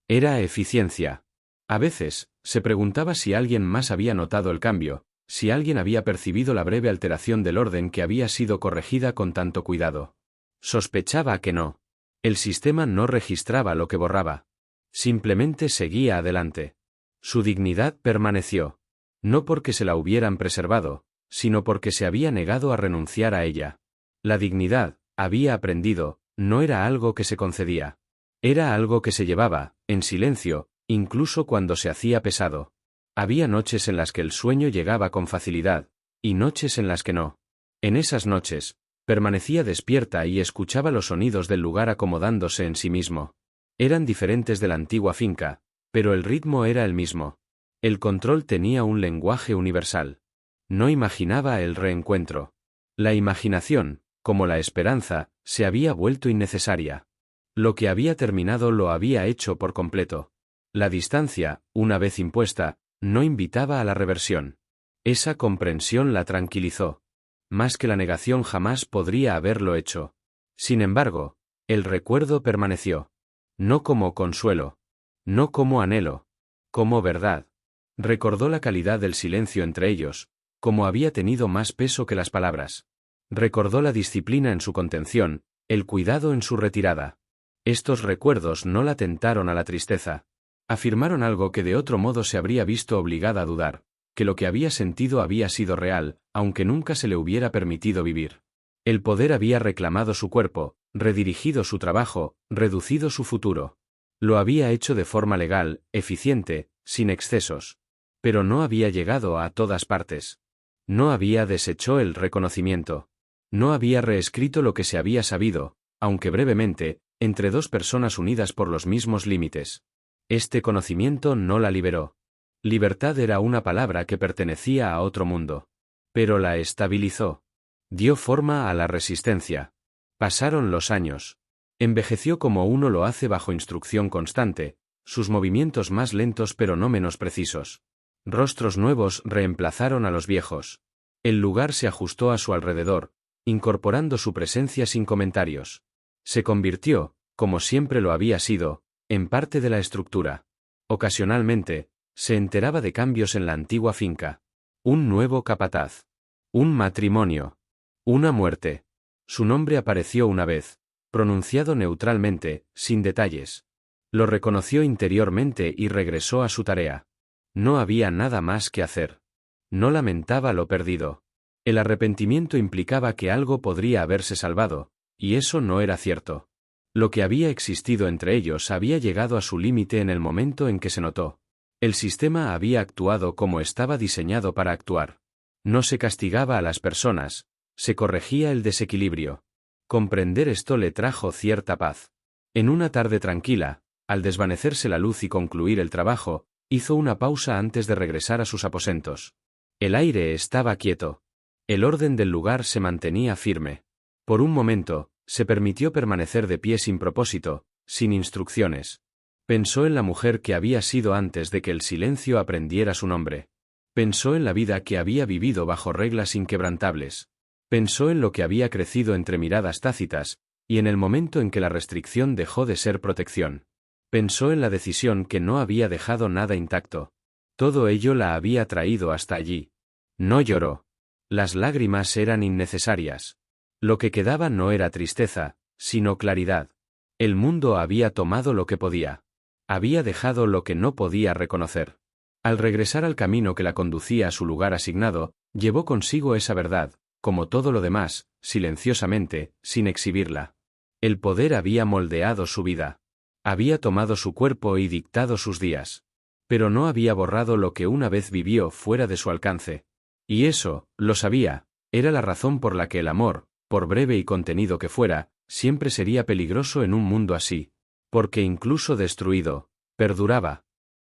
Era eficiencia. A veces, se preguntaba si alguien más había notado el cambio, si alguien había percibido la breve alteración del orden que había sido corregida con tanto cuidado. Sospechaba que no. El sistema no registraba lo que borraba. Simplemente seguía adelante. Su dignidad permaneció. No porque se la hubieran preservado, sino porque se había negado a renunciar a ella. La dignidad, había aprendido, no era algo que se concedía. Era algo que se llevaba, en silencio, incluso cuando se hacía pesado. Había noches en las que el sueño llegaba con facilidad, y noches en las que no. En esas noches, permanecía despierta y escuchaba los sonidos del lugar acomodándose en sí mismo. Eran diferentes de la antigua finca, pero el ritmo era el mismo. El control tenía un lenguaje universal. No imaginaba el reencuentro. La imaginación, como la esperanza, se había vuelto innecesaria. Lo que había terminado lo había hecho por completo. La distancia, una vez impuesta, no invitaba a la reversión. Esa comprensión la tranquilizó. Más que la negación jamás podría haberlo hecho. Sin embargo, el recuerdo permaneció. No como consuelo. No como anhelo. Como verdad. Recordó la calidad del silencio entre ellos, como había tenido más peso que las palabras. Recordó la disciplina en su contención, el cuidado en su retirada. Estos recuerdos no la tentaron a la tristeza. Afirmaron algo que de otro modo se habría visto obligada a dudar, que lo que había sentido había sido real, aunque nunca se le hubiera permitido vivir. El poder había reclamado su cuerpo, redirigido su trabajo, reducido su futuro. Lo había hecho de forma legal, eficiente, sin excesos. Pero no había llegado a todas partes. No había deshecho el reconocimiento. No había reescrito lo que se había sabido, aunque brevemente, entre dos personas unidas por los mismos límites. Este conocimiento no la liberó. Libertad era una palabra que pertenecía a otro mundo. Pero la estabilizó. Dio forma a la resistencia. Pasaron los años. Envejeció como uno lo hace bajo instrucción constante, sus movimientos más lentos pero no menos precisos. Rostros nuevos reemplazaron a los viejos. El lugar se ajustó a su alrededor, incorporando su presencia sin comentarios. Se convirtió, como siempre lo había sido, en parte de la estructura. Ocasionalmente, se enteraba de cambios en la antigua finca. Un nuevo capataz. Un matrimonio. Una muerte. Su nombre apareció una vez, pronunciado neutralmente, sin detalles. Lo reconoció interiormente y regresó a su tarea. No había nada más que hacer. No lamentaba lo perdido. El arrepentimiento implicaba que algo podría haberse salvado, Y eso no era cierto. Lo que había existido entre ellos había llegado a su límite en el momento en que se notó. El sistema había actuado como estaba diseñado para actuar. No se castigaba a las personas, se corregía el desequilibrio. Comprender esto le trajo cierta paz. En una tarde tranquila, al desvanecerse la luz y concluir el trabajo, hizo una pausa antes de regresar a sus aposentos. El aire estaba quieto. El orden del lugar se mantenía firme. Por un momento, se permitió permanecer de pie sin propósito, sin instrucciones. Pensó en la mujer que había sido antes de que el silencio aprendiera su nombre. Pensó en la vida que había vivido bajo reglas inquebrantables. Pensó en lo que había crecido entre miradas tácitas, y en el momento en que la restricción dejó de ser protección. Pensó en la decisión que no había dejado nada intacto. Todo ello la había traído hasta allí. No lloró. Las lágrimas eran innecesarias. Lo que quedaba no era tristeza, sino claridad. El mundo había tomado lo que podía. Había dejado lo que no podía reconocer. Al regresar al camino que la conducía a su lugar asignado, llevó consigo esa verdad, como todo lo demás, silenciosamente, sin exhibirla. El poder había moldeado su vida. Había tomado su cuerpo y dictado sus días. Pero no había borrado lo que una vez vivió fuera de su alcance. Y eso, lo sabía, era la razón por la que el amor, por breve y contenido que fuera, siempre sería peligroso en un mundo así. Porque incluso destruido, perduraba.